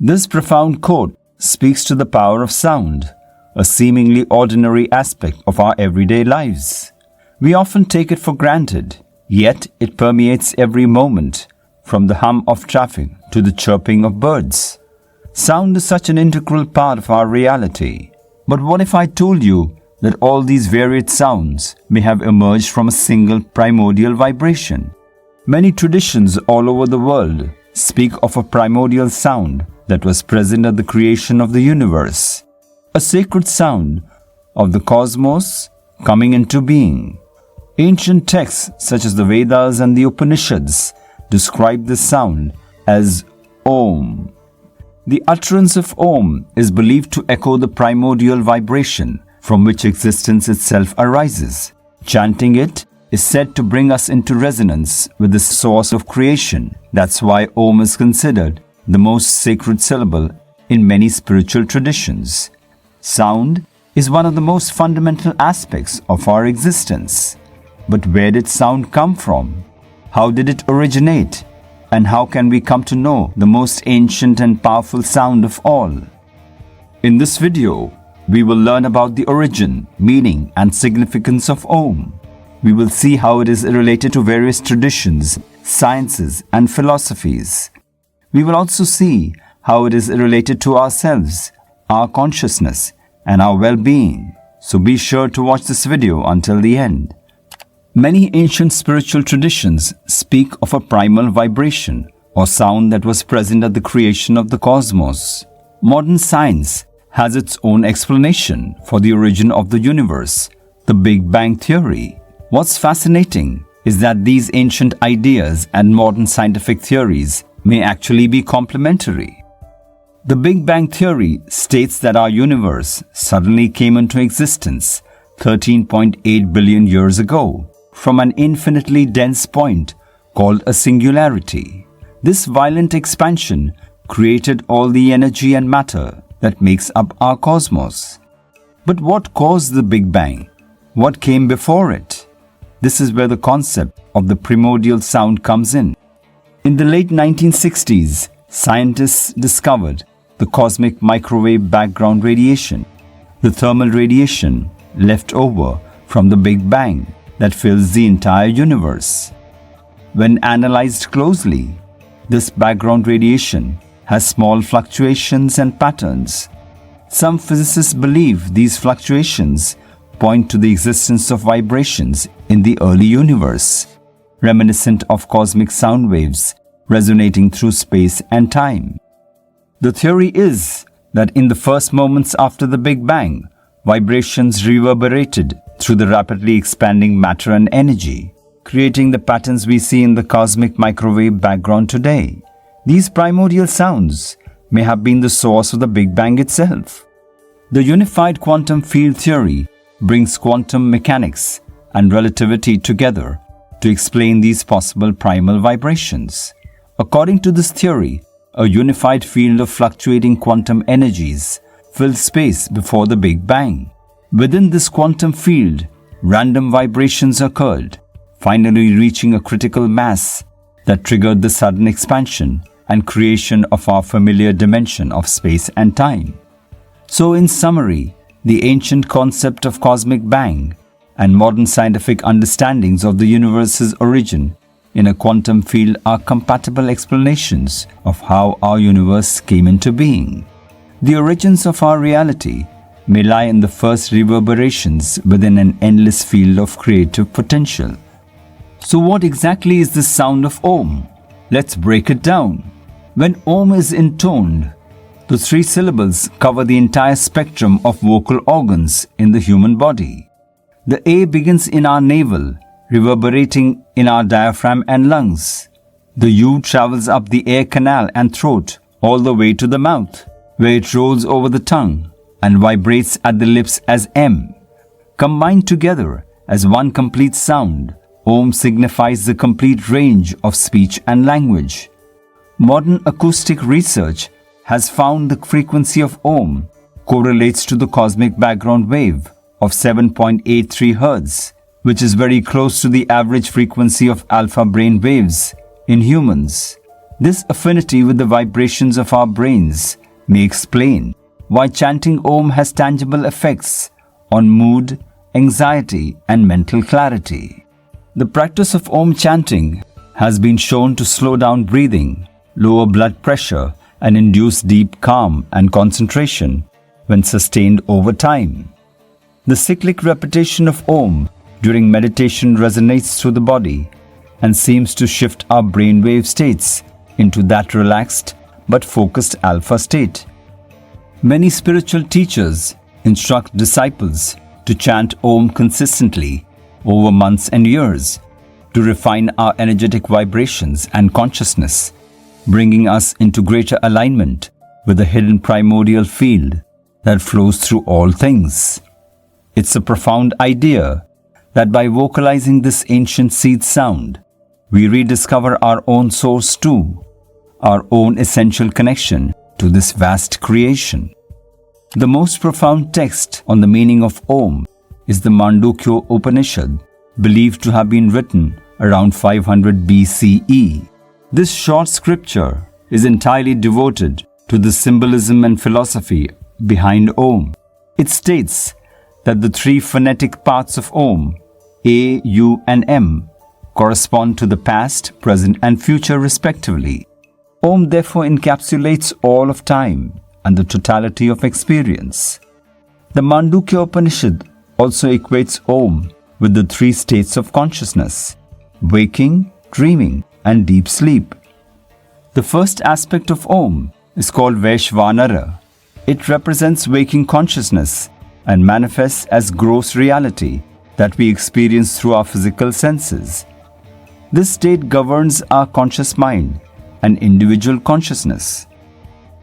This profound quote speaks to the power of sound, a seemingly ordinary aspect of our everyday lives. We often take it for granted, yet it permeates every moment, from the hum of traffic to the chirping of birds. Sound is such an integral part of our reality. But what if I told you that all these varied sounds may have emerged from a single primordial vibration? Many traditions all over the world speak of a primordial sound that was present at the creation of the universe, a sacred sound of the cosmos coming into being. Ancient texts such as the Vedas and the Upanishads describe this sound as Aum. The utterance of Aum is believed to echo the primordial vibration from which existence itself arises. Chanting it is said to bring us into resonance with the source of creation. That's why Aum is considered the most sacred syllable in many spiritual traditions. Sound is one of the most fundamental aspects of our existence. But where did sound come from? How did it originate? And how can we come to know the most ancient and powerful sound of all? In this video, we will learn about the origin, meaning, and significance of Aum. We will see how it is related to various traditions, sciences, and philosophies. We will also see how it is related to ourselves, our consciousness, and our well-being. So be sure to watch this video until the end. Many ancient spiritual traditions speak of a primal vibration or sound that was present at the creation of the cosmos. Modern science has its own explanation for the origin of the universe, the Big Bang Theory. What's fascinating is that these ancient ideas and modern scientific theories may actually be complementary. The Big Bang Theory states that our universe suddenly came into existence 13.8 billion years ago from an infinitely dense point called a singularity. This violent expansion created all the energy and matter that makes up our cosmos. But what caused the Big Bang? What came before it? This is where the concept of the primordial sound comes in. In the late 1960s, scientists discovered the cosmic microwave background radiation, the thermal radiation left over from the Big Bang that fills the entire universe. When analyzed closely, this background radiation has small fluctuations and patterns. Some physicists believe these fluctuations point to the existence of vibrations in the early universe, reminiscent of cosmic sound waves resonating through space and time. The theory is that in the first moments after the Big Bang, vibrations reverberated through the rapidly expanding matter and energy, creating the patterns we see in the cosmic microwave background today. These primordial sounds may have been the source of the Big Bang itself. The unified quantum field theory brings quantum mechanics and relativity together to explain these possible primal vibrations. According to this theory, a unified field of fluctuating quantum energies filled space before the Big Bang. Within this quantum field, random vibrations occurred, finally reaching a critical mass that triggered the sudden expansion and creation of our familiar dimension of space and time. So in summary, the ancient concept of cosmic bang and modern scientific understandings of the universe's origin in a quantum field are compatible explanations of how our universe came into being. The origins of our reality may lie in the first reverberations within an endless field of creative potential. So what exactly is the sound of Aum? Let's break it down. When Aum is intoned, the three syllables cover the entire spectrum of vocal organs in the human body. The A begins in our navel, reverberating in our diaphragm and lungs. The U travels up the air canal and throat all the way to the mouth, where it rolls over the tongue and vibrates at the lips as M. Combined together as one complete sound, Aum signifies the complete range of speech and language. Modern acoustic research has found the frequency of Aum correlates to the cosmic background wave of 7.83 Hz, which is very close to the average frequency of alpha brain waves in humans. This affinity with the vibrations of our brains may explain why chanting Om has tangible effects on mood, anxiety, and mental clarity. The practice of Om chanting has been shown to slow down breathing, lower blood pressure, and induce deep calm and concentration when sustained over time. The cyclic repetition of Om during meditation resonates through the body and seems to shift our brainwave states into that relaxed but focused alpha state. Many spiritual teachers instruct disciples to chant Om consistently over months and years to refine our energetic vibrations and consciousness, bringing us into greater alignment with the hidden primordial field that flows through all things. It's a profound idea that by vocalizing this ancient seed sound, we rediscover our own source too, our own essential connection to this vast creation. The most profound text on the meaning of Om is the Mandukya Upanishad, believed to have been written around 500 BCE. This short scripture is entirely devoted to the symbolism and philosophy behind Om. It states that the three phonetic parts of Om, A, U, and M, correspond to the past, present, and future respectively. Om therefore encapsulates all of time and the totality of experience. The Mandukya Upanishad also equates Om with the three states of consciousness: waking, dreaming, and deep sleep. The first aspect of Om is called Vaishvanara. It represents waking consciousness and manifests as gross reality that we experience through our physical senses. This state governs our conscious mind and individual consciousness.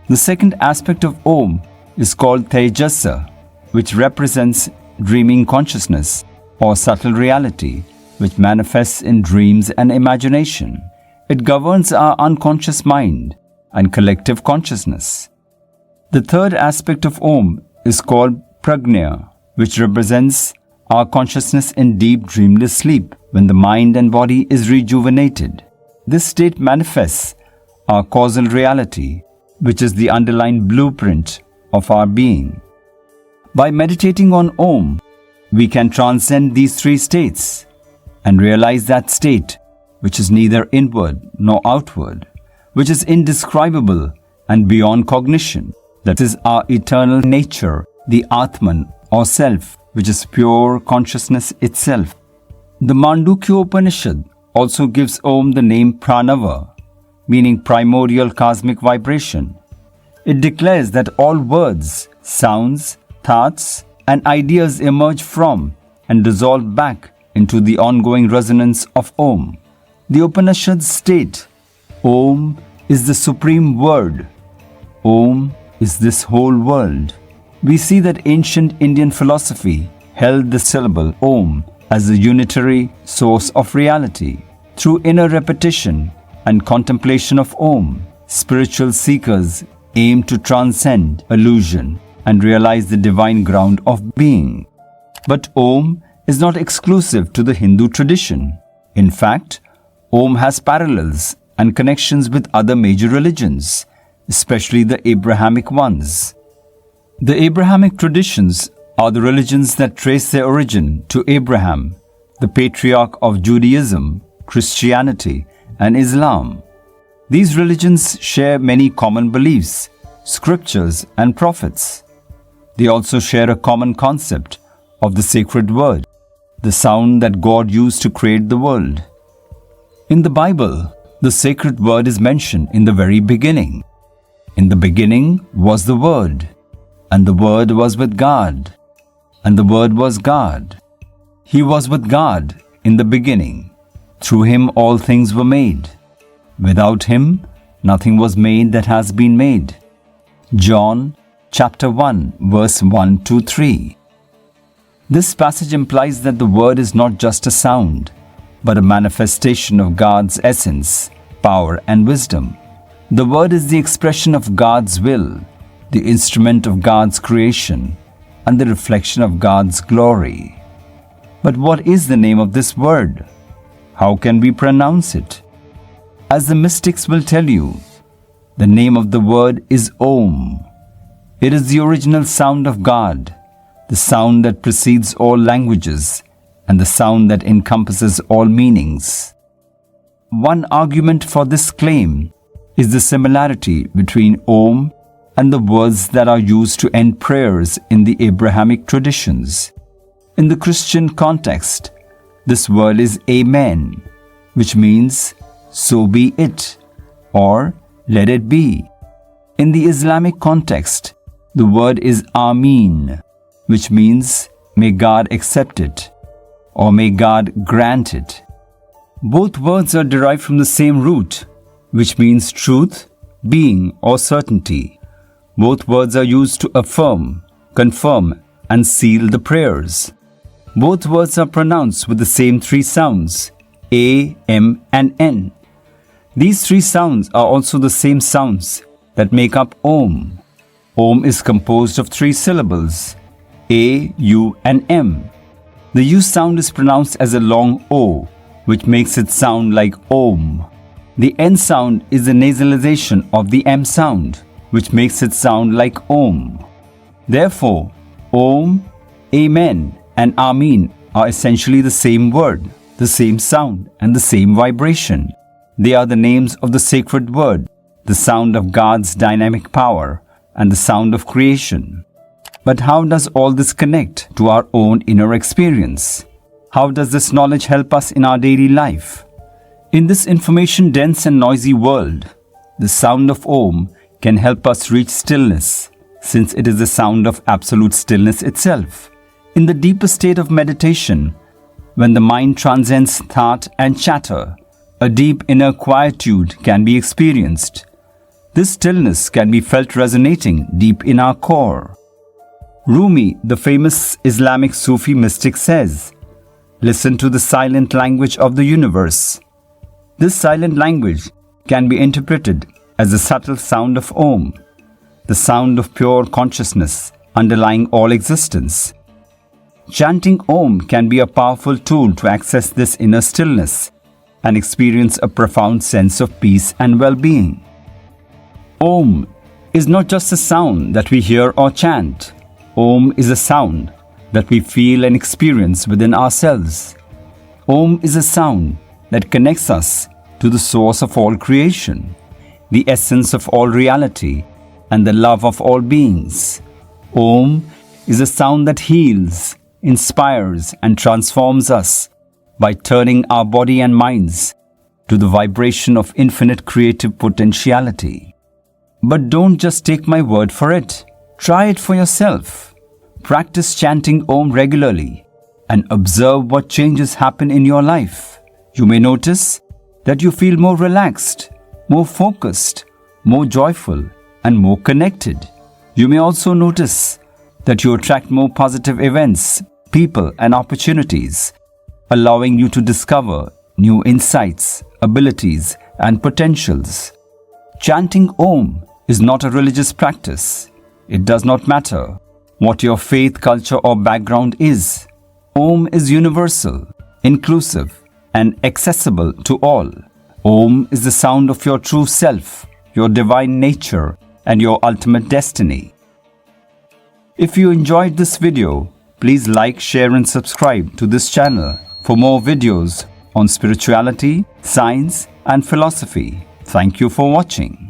The second aspect of Om is called Tejasa, which represents dreaming consciousness or subtle reality, which manifests in dreams and imagination. It governs our unconscious mind and collective consciousness. The third aspect of Om is called Prajna, which represents our consciousness in deep dreamless sleep when the mind and body is rejuvenated. This state manifests our causal reality, which is the underlying blueprint of our being. By meditating on Om, we can transcend these three states and realize that state which is neither inward nor outward, which is indescribable and beyond cognition. That is our eternal nature, the Atman or Self, which is pure consciousness itself. The Mandukya Upanishad also gives Om the name Pranava, meaning primordial cosmic vibration. It declares that all words, sounds, thoughts, and ideas emerge from and dissolve back into the ongoing resonance of Om. The Upanishads state, Om is the supreme word. Om is this whole world. We see that ancient Indian philosophy held the syllable Om as the unitary source of reality. Through inner repetition and contemplation of Om, spiritual seekers aim to transcend illusion and realize the divine ground of being. But Om is not exclusive to the Hindu tradition. In fact, Om has parallels and connections with other major religions, especially the Abrahamic ones. The Abrahamic traditions are the religions that trace their origin to Abraham, the patriarch of Judaism, Christianity, and Islam. These religions share many common beliefs, scriptures, and prophets. They also share a common concept of the sacred word, the sound that God used to create the world. In the Bible, the sacred word is mentioned in the very beginning. In the beginning was the Word, and the Word was with God, and the Word was God. He was with God in the beginning. Through him all things were made. Without him, nothing was made that has been made. John chapter 1, verse 1 to 3. This passage implies that the word is not just a sound, but a manifestation of God's essence, power, and wisdom. The word is the expression of God's will, the instrument of God's creation, and the reflection of God's glory. But what is the name of this word? How can we pronounce it? As the mystics will tell you, the name of the word is Aum. It is the original sound of God, the sound that precedes all languages and the sound that encompasses all meanings. One argument for this claim is the similarity between Aum and the words that are used to end prayers in the Abrahamic traditions. In the Christian context, this word is Amen, which means so be it or let it be. In the Islamic context, the word is Ameen, which means may God accept it or may God grant it. Both words are derived from the same root, which means truth, being, or certainty. Both words are used to affirm, confirm, and seal the prayers. Both words are pronounced with the same three sounds, A, M, and N. These three sounds are also the same sounds that make up Aum. Aum is composed of three syllables, A, U, and M. The U sound is pronounced as a long O, which makes it sound like Om. The N sound is the nasalization of the M sound, which makes it sound like Om. Therefore, Om, Amen, and Amin are essentially the same word, the same sound, and the same vibration. They are the names of the sacred word, the sound of God's dynamic power, and the sound of creation. But how does all this connect to our own inner experience? How does this knowledge help us in our daily life? In this information-dense and noisy world, the sound of Om can help us reach stillness, since it is the sound of absolute stillness itself. In the deepest state of meditation, when the mind transcends thought and chatter, a deep inner quietude can be experienced. This stillness can be felt resonating deep in our core. Rumi, the famous Islamic Sufi mystic, says, "Listen to the silent language of the universe." This silent language can be interpreted as the subtle sound of Om, the sound of pure consciousness underlying all existence. Chanting Om can be a powerful tool to access this inner stillness and experience a profound sense of peace and well-being. Om is not just a sound that we hear or chant. Om is a sound that we feel and experience within ourselves. Om is a sound that connects us to the source of all creation, the essence of all reality, and the love of all beings. Om is a sound that heals, inspires, and transforms us by turning our body and minds to the vibration of infinite creative potentiality. But don't just take my word for it. Try it for yourself. Practice chanting Om regularly and observe what changes happen in your life. You may notice that you feel more relaxed, more focused, more joyful, and more connected. You may also notice that you attract more positive events, people, and opportunities, allowing you to discover new insights, abilities, and potentials. Chanting Om is not a religious practice. It does not matter what your faith, culture, or background is. Om is universal, inclusive, and accessible to all. Om is the sound of your true self, your divine nature, and your ultimate destiny. If you enjoyed this video, please like, share, and subscribe to this channel for more videos on spirituality, science, and philosophy. Thank you for watching.